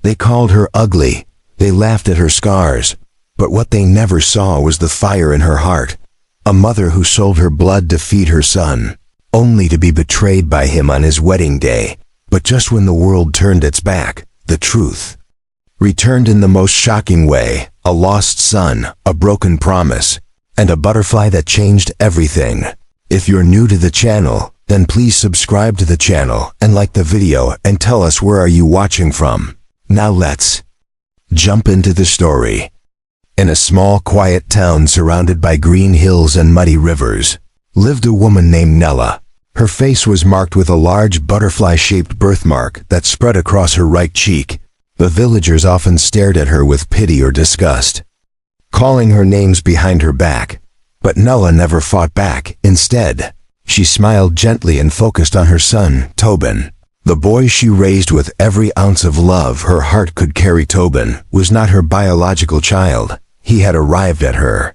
They called her ugly. They laughed at her scars. But what they never saw was the fire in her heart. A mother who sold her blood to feed her son, only to be betrayed by him on his wedding day. But just when the world turned its back, the truth returned in the most shocking way. A lost son, a broken promise, and a butterfly that changed everything. If you're new to the channel, then please subscribe to the channel and like the video and tell us where are you watching from. Now let's jump into the story. In a small, quiet town surrounded by green hills and muddy rivers, lived a woman named Nella. Her face was marked with a large butterfly-shaped birthmark that spread across her right cheek. The villagers often stared at her with pity or disgust, calling her names behind her back. But Nella never fought back. Instead, she smiled gently and focused on her son, Tobin. The boy she raised with every ounce of love her heart could carry. Tobin was not her biological child. He had arrived at her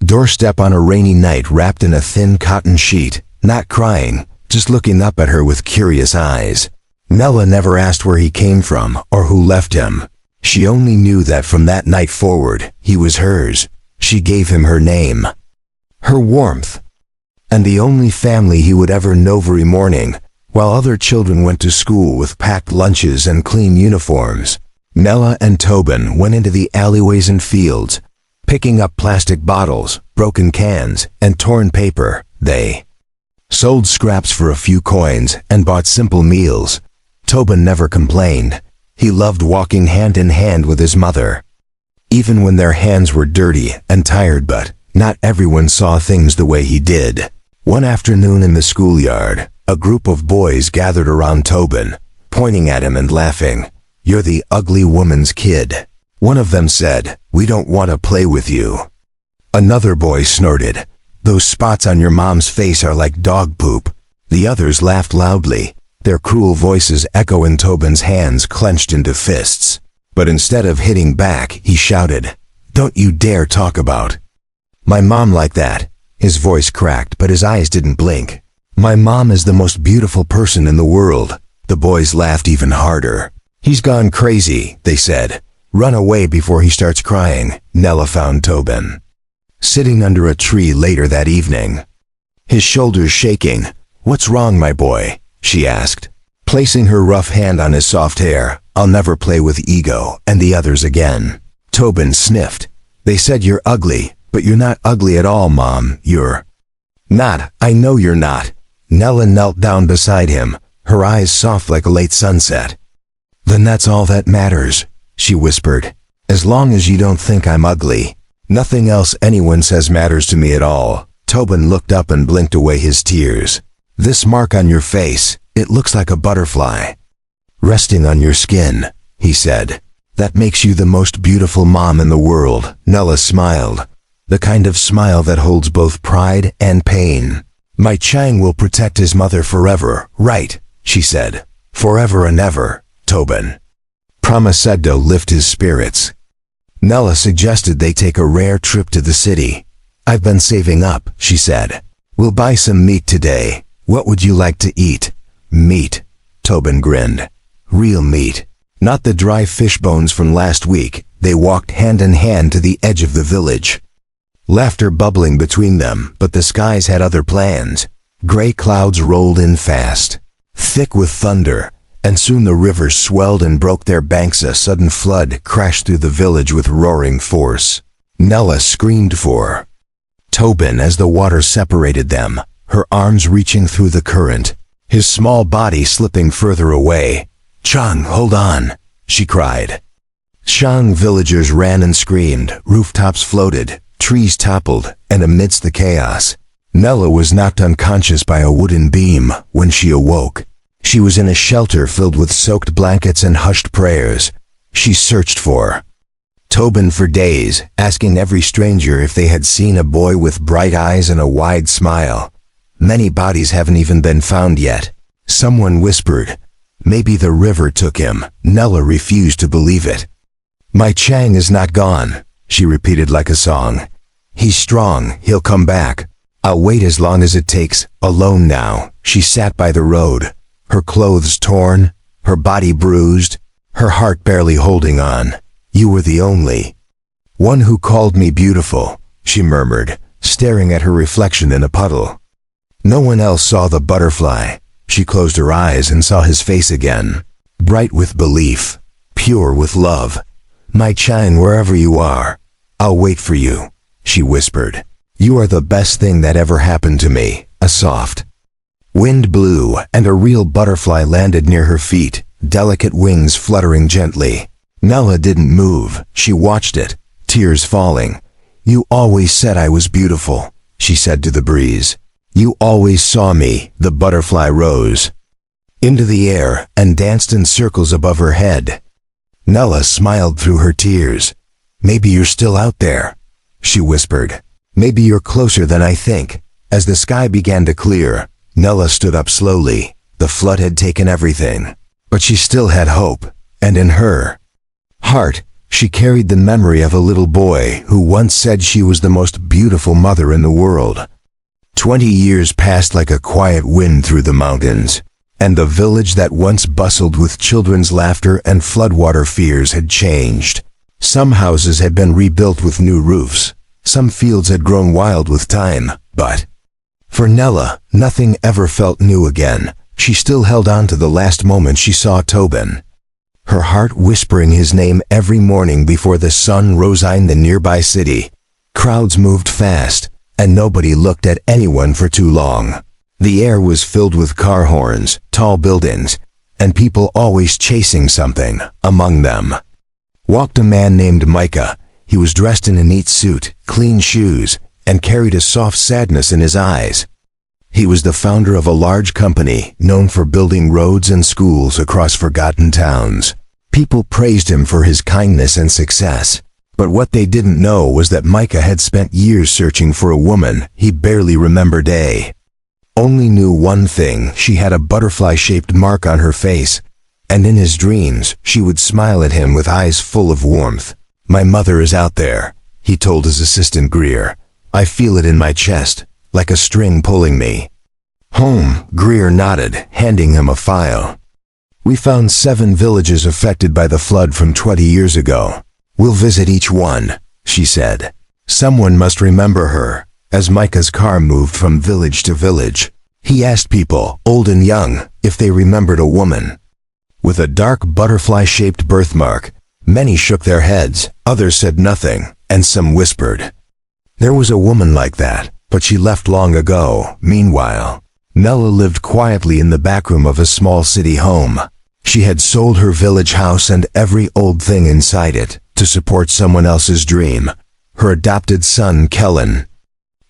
doorstep on a rainy night, wrapped in a thin cotton sheet, not crying, just looking up at her with curious eyes. Nella never asked where he came from or who left him. She only knew that from that night forward, he was hers. She gave him her name, her warmth, and the only family he would ever know. Every morning, while other children went to school with packed lunches and clean uniforms, Nella and Tobin went into the alleyways and fields, picking up plastic bottles, broken cans, and torn paper. They sold scraps for a few coins and bought simple meals. Tobin never complained. He loved walking hand in hand with his mother, even when their hands were dirty and tired. But not everyone saw things the way he did. One afternoon in the schoolyard, a group of boys gathered around Tobin, pointing at him and laughing. "You're the ugly woman's kid," one of them said. "We don't want to play with you." Another boy snorted, "Those spots on your mom's face are like dog poop." The others laughed loudly, their cruel voices echoing. Tobin's hands clenched into fists. But instead of hitting back, he shouted, "Don't you dare talk about my mom like that." His voice cracked, but his eyes didn't blink. "My mom is the most beautiful person in the world." The boys laughed even harder. "He's gone crazy," they said. "Run away before he starts crying." Nella found Tobin sitting under a tree later that evening, his shoulders shaking. "What's wrong, my boy?" she asked, placing her rough hand on his soft hair. "I'll never play with Ego and the others again." Tobin sniffed. "They said you're ugly, but you're not ugly at all, Mom. You're not. I know you're not." Nella knelt down beside him, her eyes soft like a late sunset. "Then that's all that matters," she whispered. "As long as you don't think I'm ugly, nothing else anyone says matters to me at all." Tobin looked up and blinked away his tears. "This mark on your face, it looks like a butterfly resting on your skin," he said. "That makes you the most beautiful mom in the world." Nella smiled, the kind of smile that holds both pride and pain. "My Chang will protect his mother forever, right?" she said. "Forever and ever." Tobin promised to lift his spirits. Nella suggested they take a rare trip to the city. "I've been saving up," she said. "We'll buy some meat today. What would you like to eat?" "Meat," Tobin grinned. "Real meat, not the dry fish bones from last week." They walked hand in hand to the edge of the village, laughter bubbling between them. But the skies had other plans. Gray clouds rolled in fast, thick with thunder, and soon the river swelled and broke their banks. A sudden flood crashed through the village with roaring force. Nella screamed for Tobin as the water separated them, her arms reaching through the current, his small body slipping further away. "Chang, hold on," she cried. Chang villagers ran and screamed, rooftops floated, trees toppled, and amidst the chaos, Nella was knocked unconscious by a wooden beam. When she awoke, she was in a shelter filled with soaked blankets and hushed prayers. She searched for Tobin for days, asking every stranger if they had seen a boy with bright eyes and a wide smile. "Many bodies haven't even been found yet," someone whispered. "Maybe the river took him." Nella refused to believe it. "My Chang is not gone," she repeated like a song. "He's strong, he'll come back. I'll wait as long as it takes." Alone now, she sat by the road, her clothes torn, her body bruised, her heart barely holding on. You were the only one who called me beautiful, she murmured, staring at her reflection in a puddle. No one else saw the butterfly. She closed her eyes and saw his face again, bright with belief, pure with love. My Chine, wherever you are, I'll wait for you, she whispered. You are the best thing that ever happened to me. A soft wind blew, and a real butterfly landed near her feet, delicate wings fluttering gently. Nella didn't move. She watched it, tears falling. You always said I was beautiful, she said to the breeze. You always saw me. The butterfly rose into the air and danced in circles above her head. Nella smiled through her tears. Maybe you're still out there, she whispered. Maybe you're closer than I think. As the sky began to clear, Nella stood up slowly. The flood had taken everything, but she still had hope, and in her heart, she carried the memory of a little boy who once said she was the most beautiful mother in the world. 20 years passed like a quiet wind through the mountains, and the village that once bustled with children's laughter and floodwater fears had changed. Some houses had been rebuilt with new roofs. Some fields had grown wild with time, but for Nella, nothing ever felt new again. She still held on to the last moment she saw Tobin, her heart whispering his name every morning before the sun rose in the nearby city. Crowds moved fast, and nobody looked at anyone for too long. The air was filled with car horns, tall buildings, and people always chasing something. Among them walked a man named Micah. He was dressed in a neat suit, clean shoes, and carried a soft sadness in his eyes. He was the founder of a large company known for building roads and schools across forgotten towns. People praised him for his kindness and success, but what they didn't know was that Micah had spent years searching for a woman he barely remembered. Only knew one thing: she had a butterfly-shaped mark on her face, and in his dreams she would smile at him with eyes full of warmth. My mother is out there, he told his assistant Greer. I feel it in my chest, like a string pulling me home. Greer nodded, handing him a file. We found 7 villages affected by the flood from 20 years ago. We'll visit each one, she said. Someone must remember her. As Micah's car moved from village to village, he asked people, old and young, if they remembered a woman with a dark butterfly-shaped birthmark. Many shook their heads, others said nothing, and some whispered. There was a woman like that, but she left long ago. Meanwhile, Nella lived quietly in the back room of a small city home. She had sold her village house and every old thing inside it to support someone else's dream, her adopted son Kellen.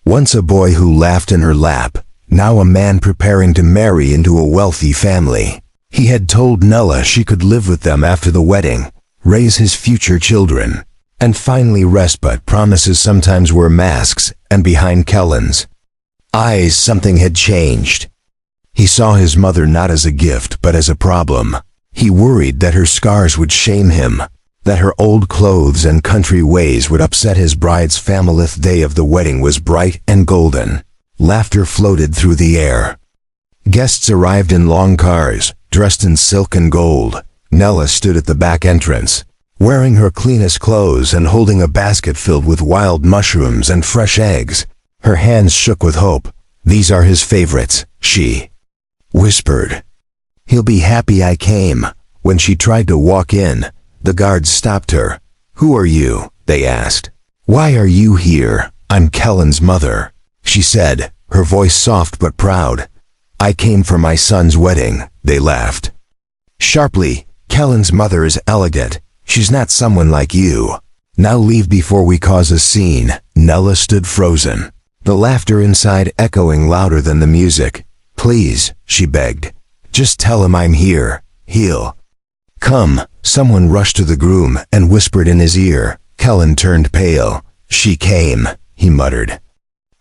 Once a boy who laughed in her lap, now a man preparing to marry into a wealthy family. He had told Nella she could live with them after the wedding, raise his future children, and finally rest, but promises sometimes were masks, and behind Kellen's eyes something had changed. He saw his mother not as a gift but as a problem. He worried that her scars would shame him, that her old clothes and country ways would upset his bride's family. The day of the wedding was bright and golden. Laughter floated through the air. Guests arrived in long cars, dressed in silk and gold. Nella stood at the back entrance, wearing her cleanest clothes and holding a basket filled with wild mushrooms and fresh eggs. Her hands shook with hope. These are his favorites, she whispered. He'll be happy I came. When she tried to walk in, the guards stopped her. Who are you? They asked. Why are you here? I'm Kellen's mother, she said, her voice soft but proud. I came for my son's wedding. They laughed sharply. Kellen's mother is elegant. She's not someone like you. Now leave before we cause a scene. Nella stood frozen, the laughter inside echoing louder than the music. Please, she begged. Just tell him I'm here. He'll come. Someone rushed to the groom and whispered in his ear. Kellen turned pale. She came, he muttered.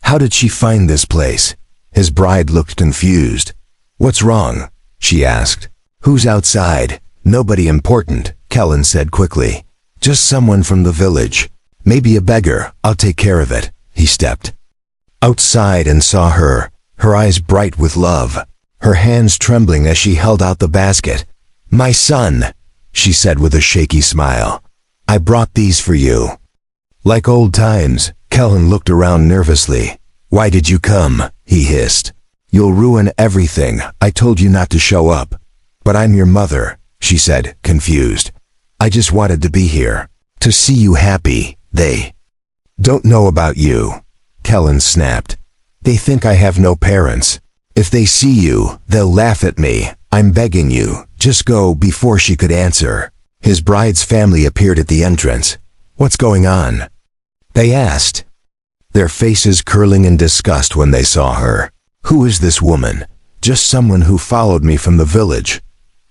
How did she find this place? His bride looked confused. What's wrong? She asked. Who's outside? Nobody important, Kellen said quickly. Just someone from the village. Maybe a beggar. I'll take care of it. He stepped outside and saw her, her eyes bright with love, her hands trembling as she held out the basket. My son! she said with a shaky smile. I brought these for you. Like old times, Kellen looked around nervously. Why did you come? He hissed. You'll ruin everything. I told you not to show up. But I'm your mother, she said, confused. I just wanted to be here. To see you happy. They don't know about you, Kellen snapped. They think I have no parents. If they see you, they'll laugh at me. I'm begging you, just go. Before she could answer, his bride's family appeared at the entrance. What's going on? They asked, their faces curling in disgust when they saw her. Who is this woman? Just someone who followed me from the village,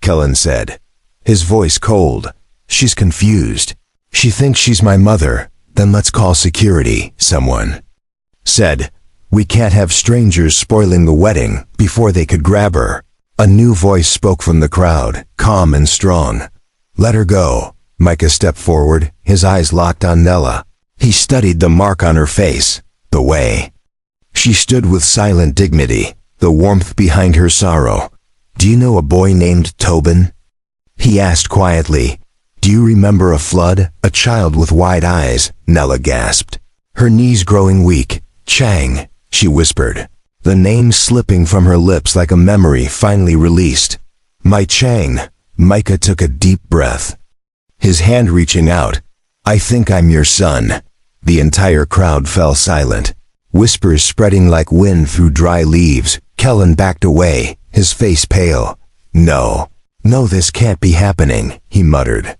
Kellen said, his voice cold. She's confused. She thinks she's my mother. Then let's call security, someone said. We can't have strangers spoiling the wedding. Before they could grab her, a new voice spoke from the crowd, calm and strong. Let her go. Micah stepped forward, his eyes locked on Nella. He studied the mark on her face, the way she stood with silent dignity, the warmth behind her sorrow. Do you know a boy named Tobin? He asked quietly. Do you remember a flood? A child with wide eyes, Nella gasped, her knees growing weak. Chang, she whispered, the name slipping from her lips like a memory finally released. My Chang. Micah took a deep breath, his hand reaching out. I think I'm your son. The entire crowd fell silent, whispers spreading like wind through dry leaves. Kellen backed away, his face pale. No, this can't be happening, he muttered.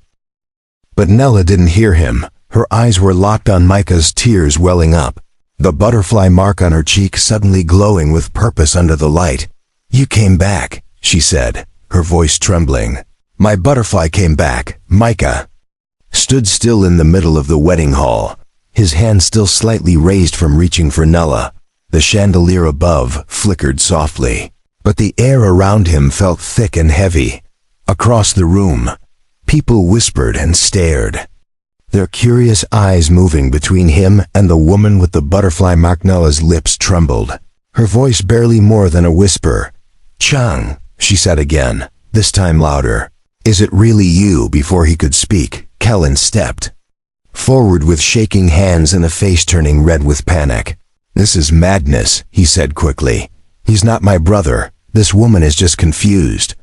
But Nella didn't hear him. Her eyes were locked on Micah's, tears welling up, the butterfly mark on her cheek suddenly glowing with purpose under the light. You came back, she said, her voice trembling. My butterfly came back. Micah stood still in the middle of the wedding hall, his hand still slightly raised from reaching for Nella. The chandelier above flickered softly, but the air around him felt thick and heavy. Across the room, people whispered and stared, their curious eyes moving between him and the woman with the butterfly mark. Nella's lips trembled, her voice barely more than a whisper. Chang, she said again, this time louder. Is it really you? Before he could speak, Kellen stepped forward with shaking hands and a face turning red with panic. This is madness, he said quickly. He's not my brother. This woman is just confused.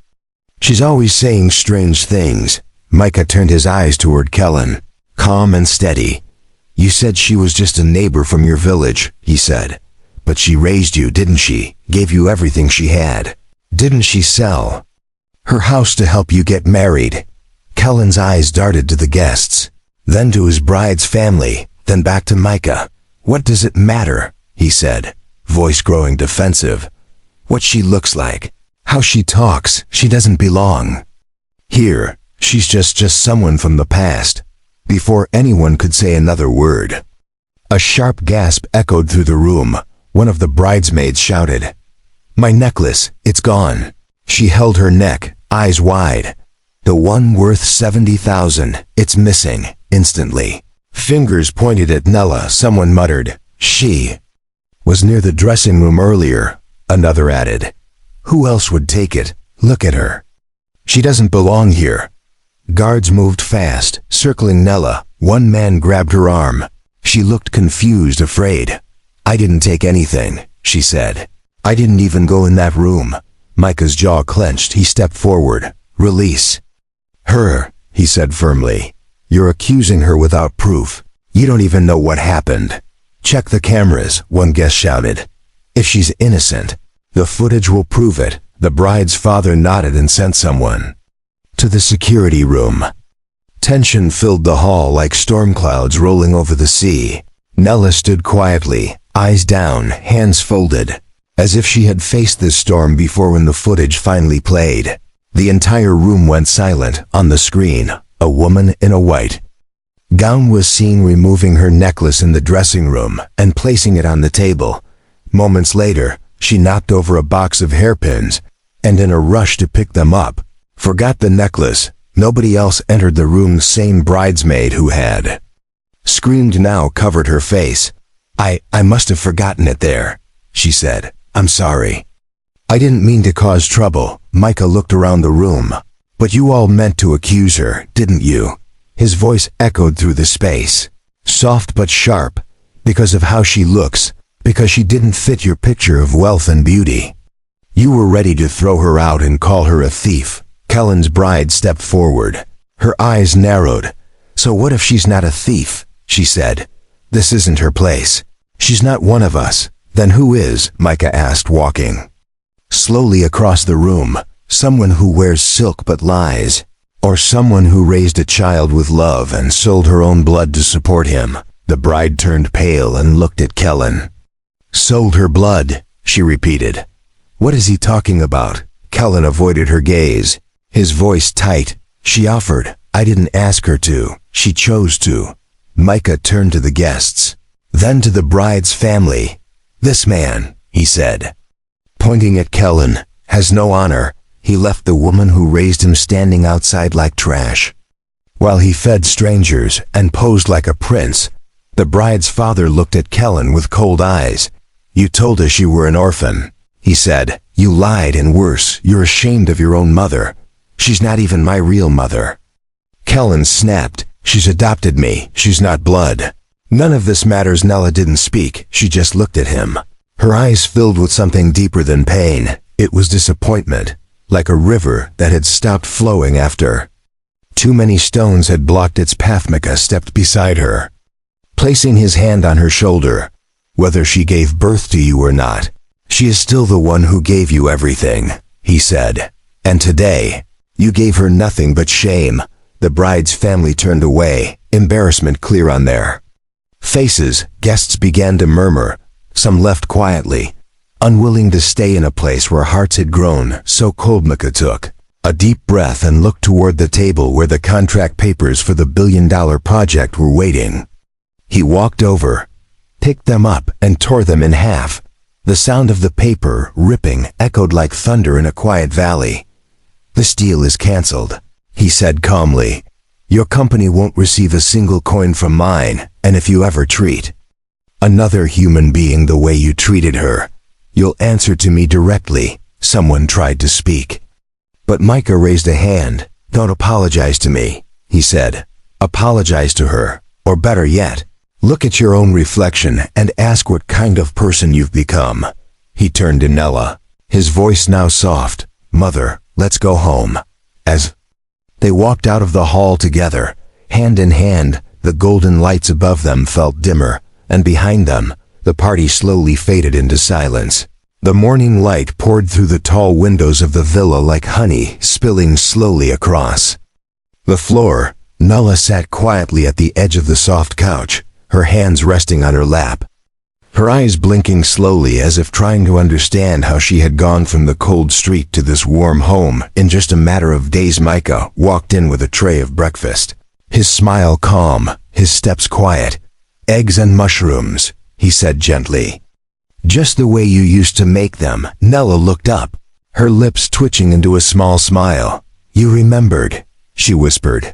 She's always saying strange things. Micah turned his eyes toward Kellen, calm and steady. You said she was just a neighbor from your village, he said. But she raised you, didn't she? Gave you everything she had. Didn't she sell her house to help you get married? Kellen's eyes darted to the guests, then to his bride's family, then back to Micah. What does it matter? He said, voice growing defensive. What she looks like, how she talks, she doesn't belong here. She's just someone from the past. Before anyone could say another word, a sharp gasp echoed through the room. One of the bridesmaids shouted, My necklace, it's gone. She held her neck, eyes wide. The one worth 70,000, it's missing. Instantly, fingers pointed at Nella. Someone muttered, She was near the dressing room earlier. Another added, Who else would take it? Look at her. She doesn't belong here. Guards moved fast, circling Nella. One man grabbed her arm. She looked confused, afraid. I didn't take anything, she said. I didn't even go in that room. Micah's jaw clenched. He stepped forward. Release her, he said firmly. You're accusing her without proof. You don't even know what happened. Check the cameras, one guest shouted. If she's innocent, the footage will prove it. The bride's father nodded and sent someone to the security room. Tension filled the hall like storm clouds rolling over the sea. Nella stood quietly, eyes down, hands folded, as if she had faced this storm before. When the footage finally played, the entire room went silent. On the screen, a woman in a white gown was seen removing her necklace in the dressing room and placing it on the table. Moments later, she knocked over a box of hairpins, and in a rush to pick them up, forgot the necklace. Nobody else entered the room. The same bridesmaid who had screamed now covered her face. I must have forgotten it there, she said. I'm sorry. I didn't mean to cause trouble. Micah looked around the room. But you all meant to accuse her, didn't you? His voice echoed through the space. Soft but sharp, because of how she looks, because she didn't fit your picture of wealth and beauty. You were ready to throw her out and call her a thief. Kellen's bride stepped forward. Her eyes narrowed. So what if she's not a thief? She said. This isn't her place. She's not one of us. Then who is? Micah asked, walking slowly across the room. Someone who wears silk but lies. Or someone who raised a child with love and sold her own blood to support him. The bride turned pale and looked at Kellen. Sold her blood, she repeated. What is he talking about? Kellen avoided her gaze, his voice tight. She offered. I didn't ask her to. She chose to. Micah turned to the guests, then to the bride's family. This man, he said, pointing at Kellen, has no honor. He left the woman who raised him standing outside like trash. While he fed strangers and posed like a prince, the bride's father looked at Kellen with cold eyes. You told us you were an orphan, he said. You lied, and worse, you're ashamed of your own mother. She's not even my real mother. Kellen snapped. She's adopted me. She's not blood. None of this matters. Nella didn't speak. She just looked at him. Her eyes filled with something deeper than pain. It was disappointment, like a river that had stopped flowing after too many stones had blocked its path. Micah stepped beside her, placing his hand on her shoulder. Whether she gave birth to you or not, she is still the one who gave you everything, he said. And today, you gave her nothing but shame. The bride's family turned away, embarrassment clear on their faces. Guests began to murmur. Some left quietly, unwilling to stay in a place where hearts had grown so cold. Micah took a deep breath and looked toward the table where the contract papers for the billion-dollar project were waiting. He walked over, picked them up, and tore them in half. The sound of the paper ripping echoed like thunder in a quiet valley. This deal is canceled, he said calmly. Your company won't receive a single coin from mine, and if you ever treat another human being the way you treated her, you'll answer to me directly. Someone tried to speak, but Micah raised a hand. Don't apologize to me, he said. Apologize to her, or better yet, look at your own reflection and ask what kind of person you've become. He turned to Nella, his voice now soft. Mother, let's go home. As they walked out of the hall together, hand in hand, the golden lights above them felt dimmer, and behind them, the party slowly faded into silence. The morning light poured through the tall windows of the villa like honey spilling slowly across the floor. Nella sat quietly at the edge of the soft couch, her hands resting on her lap, her eyes blinking slowly as if trying to understand how she had gone from the cold street to this warm home in just a matter of days. Micah walked in with a tray of breakfast, his smile calm, his steps quiet. Eggs and mushrooms, he said gently. Just the way you used to make them. Nella looked up, her lips twitching into a small smile. You remembered, she whispered.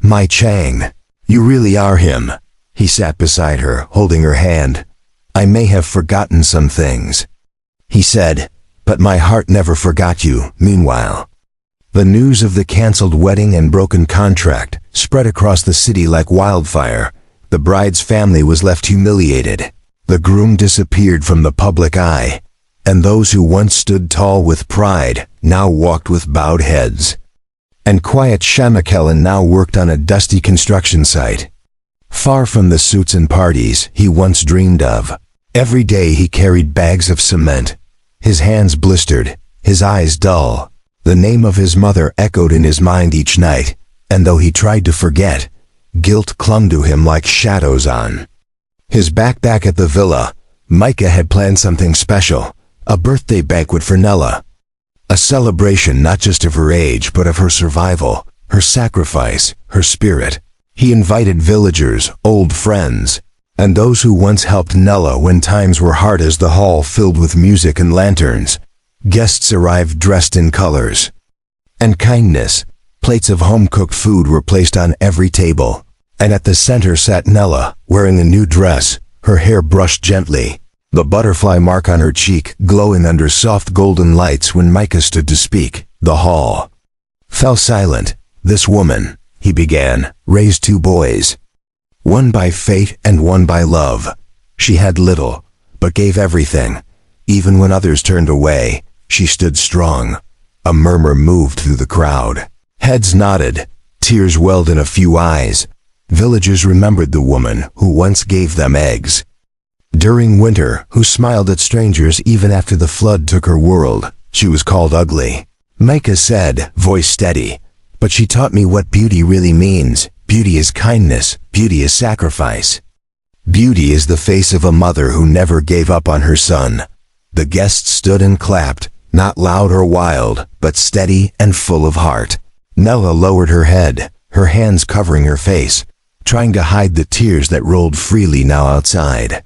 My Chang, you really are him. He sat beside her, holding her hand. I may have forgotten some things, he said, but my heart never forgot you. Meanwhile, the news of the canceled wedding and broken contract spread across the city like wildfire. The bride's family was left humiliated. The groom disappeared from the public eye, and those who once stood tall with pride now walked with bowed heads. And quiet Kellen now worked on a dusty construction site, far from the suits and parties he once dreamed of. Every day he carried bags of cement, his hands blistered, his eyes dull. The name of his mother echoed in his mind each night, and though he tried to forget, guilt clung to him like shadows on his back. Back at the villa, Micah had planned something special, a birthday banquet for Nella. A celebration not just of her age but of her survival, her sacrifice, her spirit. He invited villagers, old friends, and those who once helped Nella when times were hard. As the hall filled with music and lanterns, guests arrived dressed in colors and kindness. Plates of home-cooked food were placed on every table, and at the center sat Nella, wearing a new dress, her hair brushed gently, the butterfly mark on her cheek glowing under soft golden lights. When Micah stood to speak, the hall Fell silent. This woman, he began, raised 2 boys. One by fate and one by love. She had little, but gave everything. Even when others turned away, she stood strong. A murmur moved through the crowd. Heads nodded. Tears welled in a few eyes. Villagers remembered the woman who once gave them eggs. During winter, who smiled at strangers even after the flood took her world. She was called ugly. Micah said, voice steady, "But she taught me what beauty really means. Beauty is kindness. Beauty is sacrifice. Beauty is the face of a mother who never gave up on her son." The guests stood and clapped, not loud or wild, but steady and full of heart. Nella lowered her head, her hands covering her face, trying to hide the tears that rolled freely now outside.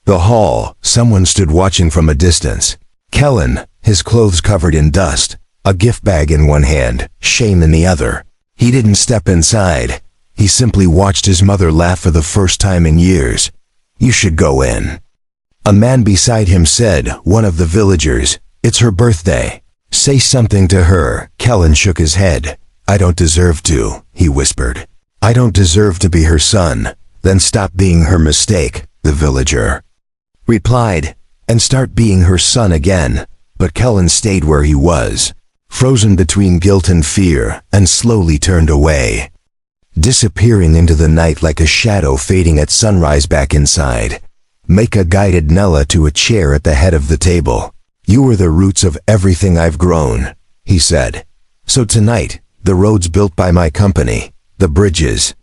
The hall, someone stood watching from a distance. Kellen, his clothes covered in dust, a gift bag in one hand, shame in the other. He didn't step inside. He simply watched his mother laugh for the first time in years. "You should go in." A man beside him said, one of the villagers, "It's her birthday. Say something to her." Kellen shook his head. "I don't deserve to," he whispered. "I don't deserve to be her son." "Then stop being her mistake," the villager replied, "and start being her son again." But Kellen stayed where he was, frozen between guilt and fear, and slowly turned away, disappearing into the night like a shadow fading at sunrise back inside. Micah guided Nella to a chair at the head of the table. "You were the roots of everything I've grown," he said. "So tonight, the roads built by my company, the bridges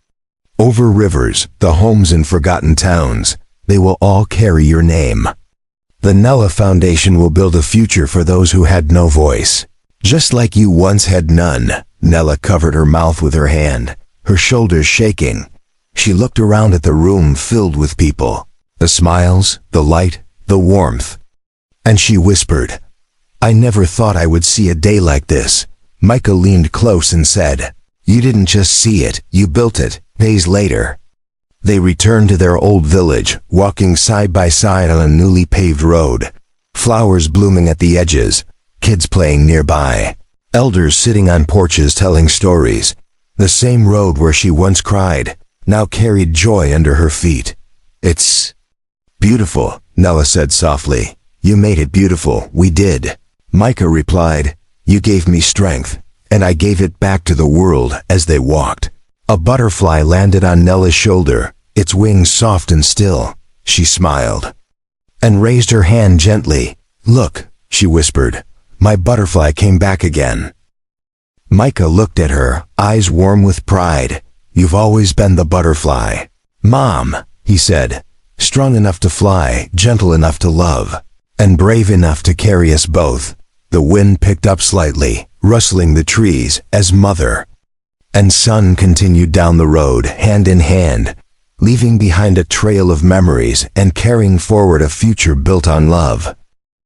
over rivers, the homes in forgotten towns, they will all carry your name. The Nella Foundation will build a future for those who had no voice. Just like you once had none." Nella covered her mouth with her hand, her shoulders shaking. She looked around at the room filled with people, the smiles, the light, the warmth. And she whispered, "I never thought I would see a day like this." Micah leaned close and said, "You didn't just see it, you built it." Days later, they returned to their old village, walking side by side on a newly paved road. Flowers blooming at the edges, kids playing nearby, elders sitting on porches telling stories. The same road where she once cried, now carried joy under her feet. "It's beautiful," Nella said softly. "You made it beautiful." "We did," Micah replied. "You gave me strength, and I gave it back to the world." As they walked, a butterfly landed on Nella's shoulder, its wings soft and still. She smiled and raised her hand gently. "Look," she whispered, "my butterfly came back again." Micah looked at her, eyes warm with pride. "You've always been the butterfly, Mom," he said, "strong enough to fly, gentle enough to love, and brave enough to carry us both." The wind picked up slightly, rustling the trees, as mother and son continued down the road, hand in hand, leaving behind a trail of memories and carrying forward a future built on love.